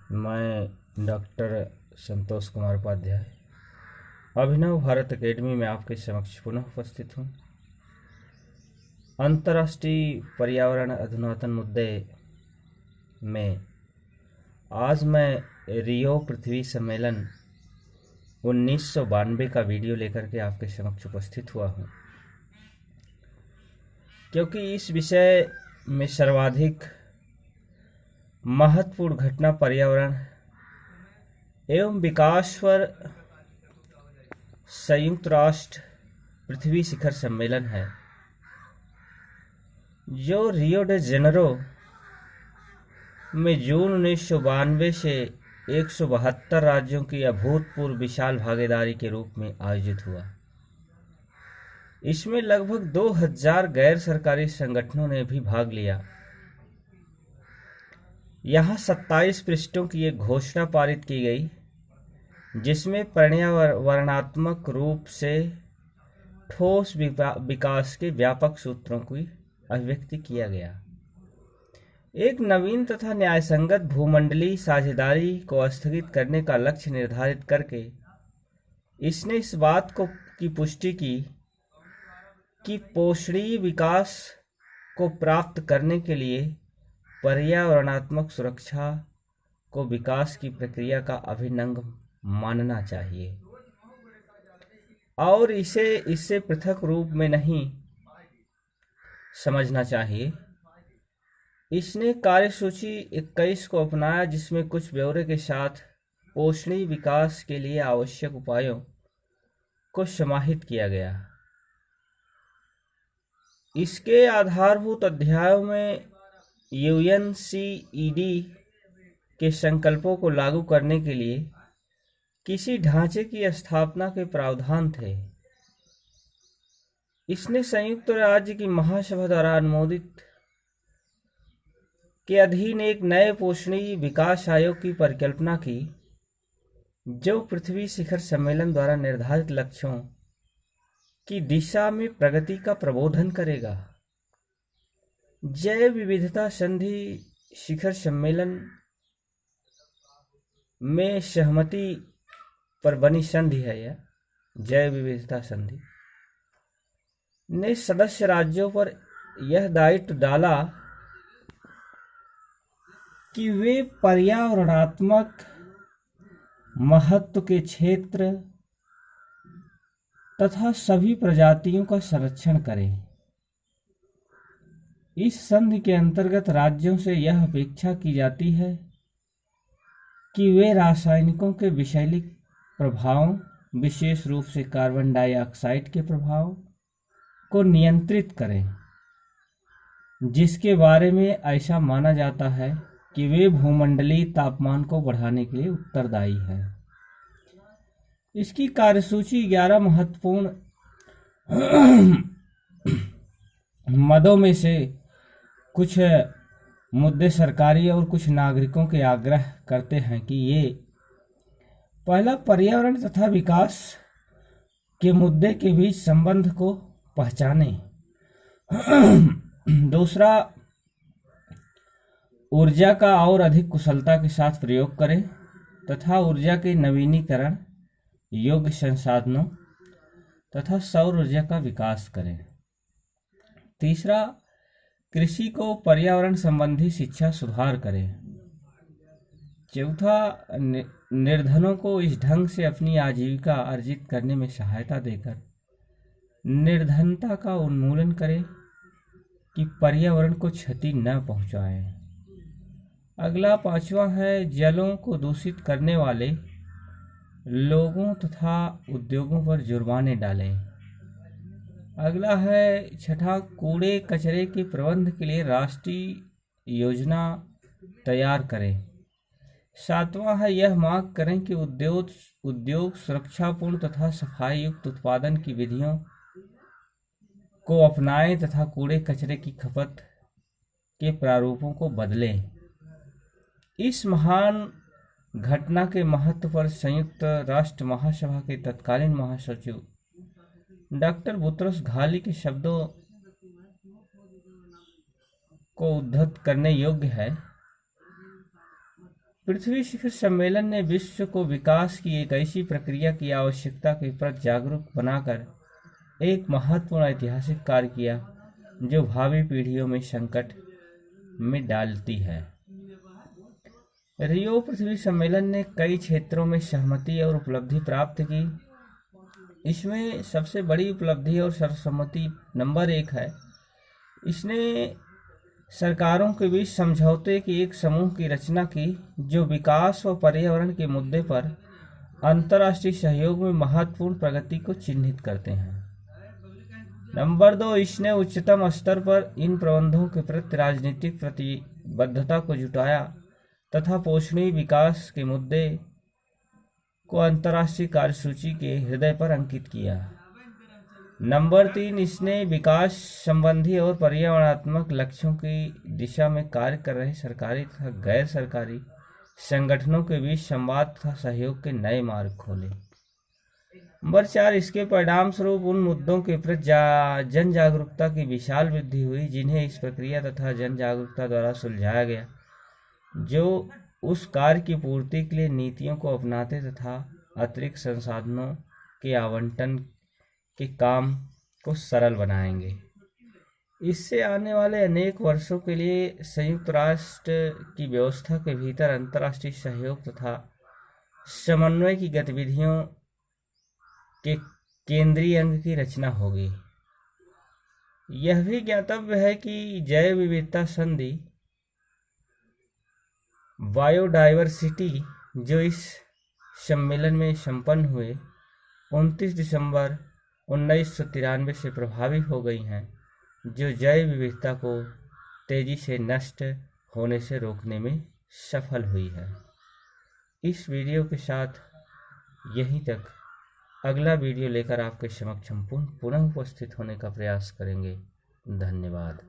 मैं डॉक्टर संतोष कुमार उपाध्याय अभिनव भारत एकेडमी में आपके समक्ष पुनः उपस्थित हूँ। अंतर्राष्ट्रीय पर्यावरण अधुनातन मुद्दे में आज मैं रियो पृथ्वी सम्मेलन 1992 का वीडियो लेकर के आपके समक्ष उपस्थित हुआ हूँ, क्योंकि इस विषय में सर्वाधिक महत्वपूर्ण घटना पर्यावरण एवं विकास पर संयुक्त राष्ट्र पृथ्वी शिखर सम्मेलन है, जो रियो डे जेनेरो में जून 1992 से 172 राज्यों की अभूतपूर्व विशाल भागीदारी के रूप में आयोजित हुआ। इसमें लगभग 2000 गैर सरकारी संगठनों ने भी भाग लिया। यहाँ 27 पृष्ठों की एक घोषणा पारित की गई, जिसमें पर्यावरणात्मक रूप से ठोस विकास के व्यापक सूत्रों की अभिव्यक्ति किया गया। एक नवीन तथा न्यायसंगत भूमंडलीय साझेदारी को स्थगित करने का लक्ष्य निर्धारित करके इसने इस बात की पुष्टि की कि पोषणीय विकास को प्राप्त करने के लिए पर्यावरणात्मक सुरक्षा को विकास की प्रक्रिया का अभिन्न अंग मानना चाहिए और इसे इससे पृथक रूप में नहीं समझना चाहिए। इसने कार्यसूची 21 को अपनाया, जिसमें कुछ ब्यौरे के साथ पोषणीय विकास के लिए आवश्यक उपायों को समाहित किया गया। इसके आधारभूत अध्यायों में यूएनसीईडी के संकल्पों को लागू करने के लिए किसी ढांचे की स्थापना के प्रावधान थे। इसने संयुक्त राज्य की महासभा द्वारा अनुमोदित के अधीन एक नए पोषणीय विकास आयोग की परिकल्पना की, जो पृथ्वी शिखर सम्मेलन द्वारा निर्धारित लक्ष्यों की दिशा में प्रगति का प्रबोधन करेगा। जैव विविधता संधि शिखर सम्मेलन में सहमति पर बनी संधि है। यह जैव विविधता संधि ने सदस्य राज्यों पर यह दायित्व डाला कि वे पर्यावरणात्मक महत्व के क्षेत्र तथा सभी प्रजातियों का संरक्षण करें। इस संधि के अंतर्गत राज्यों से यह अपेक्षा की जाती है कि वे रासायनिकों के विषैले प्रभावों, विशेष रूप से कार्बन डाइऑक्साइड के प्रभाव को नियंत्रित करें, जिसके बारे में ऐसा माना जाता है कि वे भूमंडलीय तापमान को बढ़ाने के लिए उत्तरदायी है। इसकी कार्यसूची 11 महत्वपूर्ण मदों में से कुछ मुद्दे सरकारी और कुछ नागरिकों के आग्रह करते हैं कि ये पहला, पर्यावरण तथा विकास के मुद्दे के बीच संबंध को पहचाने। दूसरा, ऊर्जा का और अधिक कुशलता के साथ प्रयोग करें तथा ऊर्जा के नवीनीकरण योग्य संसाधनों तथा सौर ऊर्जा का विकास करें। तीसरा, कृषि को पर्यावरण संबंधी शिक्षा सुधार करें। चौथा, निर्धनों को इस ढंग से अपनी आजीविका अर्जित करने में सहायता देकर निर्धनता का उन्मूलन करें कि पर्यावरण को क्षति न पहुंचाए। अगला, पांचवा है, जलों को दूषित करने वाले लोगों तथा उद्योगों पर जुर्माने डालें। अगला है, छठा, कूड़े कचरे के प्रबंध के लिए राष्ट्रीय योजना तैयार करें। सातवां है, यह मांग करें कि उद्योग सुरक्षापूर्ण तथा सफाई युक्त उत्पादन की विधियों को अपनाएं तथा कूड़े कचरे की खपत के प्रारूपों को बदलें। इस महान घटना के महत्व पर संयुक्त राष्ट्र महासभा के तत्कालीन महासचिव डॉक्टर बुतरस घाली के शब्दों को उद्धृत करने योग्य है पृथ्वी शिखर सम्मेलन ने विश्व को विकास की एक ऐसी प्रक्रिया की आवश्यकता के प्रति जागरूक बनाकर एक महत्वपूर्ण ऐतिहासिक कार्य किया जो भावी पीढ़ियों में संकट में डालती है। रियो पृथ्वी सम्मेलन ने कई क्षेत्रों में सहमति और उपलब्धि प्राप्त की। इसमें सबसे बड़ी उपलब्धि और सर्वसम्मति नंबर 1 है। इसने सरकारों के बीच समझौते के एक समूह की रचना की जो विकास व पर्यावरण के मुद्दे पर अंतर्राष्ट्रीय सहयोग में महत्वपूर्ण प्रगति को चिन्हित करते हैं। नंबर 2, इसने उच्चतम स्तर पर इन प्रबंधों के प्रति राजनीतिक प्रतिबद्धता को जुटाया तथा पोषणीय विकास के मुद्दे को अंतर्राष्ट्रीय कार्यसूची के हृदय पर अंकित किया। नंबर 3, इसने विकास संबंधी और पर्यावरणात्मक लक्ष्यों की दिशा में कार्य कर रहे सरकारी तथा गैर सरकारी संगठनों के बीच संवाद तथा सहयोग के नए मार्ग खोले। नंबर 4, इसके परिणाम स्वरूप उन मुद्दों के प्रति जन जागरूकता की विशाल वृद्धि हुई जिन्हें इस प्रक्रिया तथा जन जागरूकता द्वारा सुलझाया गया, जो उस कार्य की पूर्ति के लिए नीतियों को अपनाते तथा अतिरिक्त संसाधनों के आवंटन के काम को सरल बनाएंगे। इससे आने वाले अनेक वर्षों के लिए संयुक्त राष्ट्र की व्यवस्था के भीतर अंतर्राष्ट्रीय सहयोग तथा समन्वय की गतिविधियों के केंद्रीय अंग की रचना होगी। यह भी ज्ञातव्य है कि जैव विविधता संधि बायोडाइवर्सिटी जो इस सम्मेलन में संपन्न हुए 29 दिसंबर 1993 से प्रभावी हो गई हैं, जो जैव विविधता को तेजी से नष्ट होने से रोकने में सफल हुई है। इस वीडियो के साथ यहीं तक। अगला वीडियो लेकर आपके समक्ष हम पुनः उपस्थित होने का प्रयास करेंगे। धन्यवाद।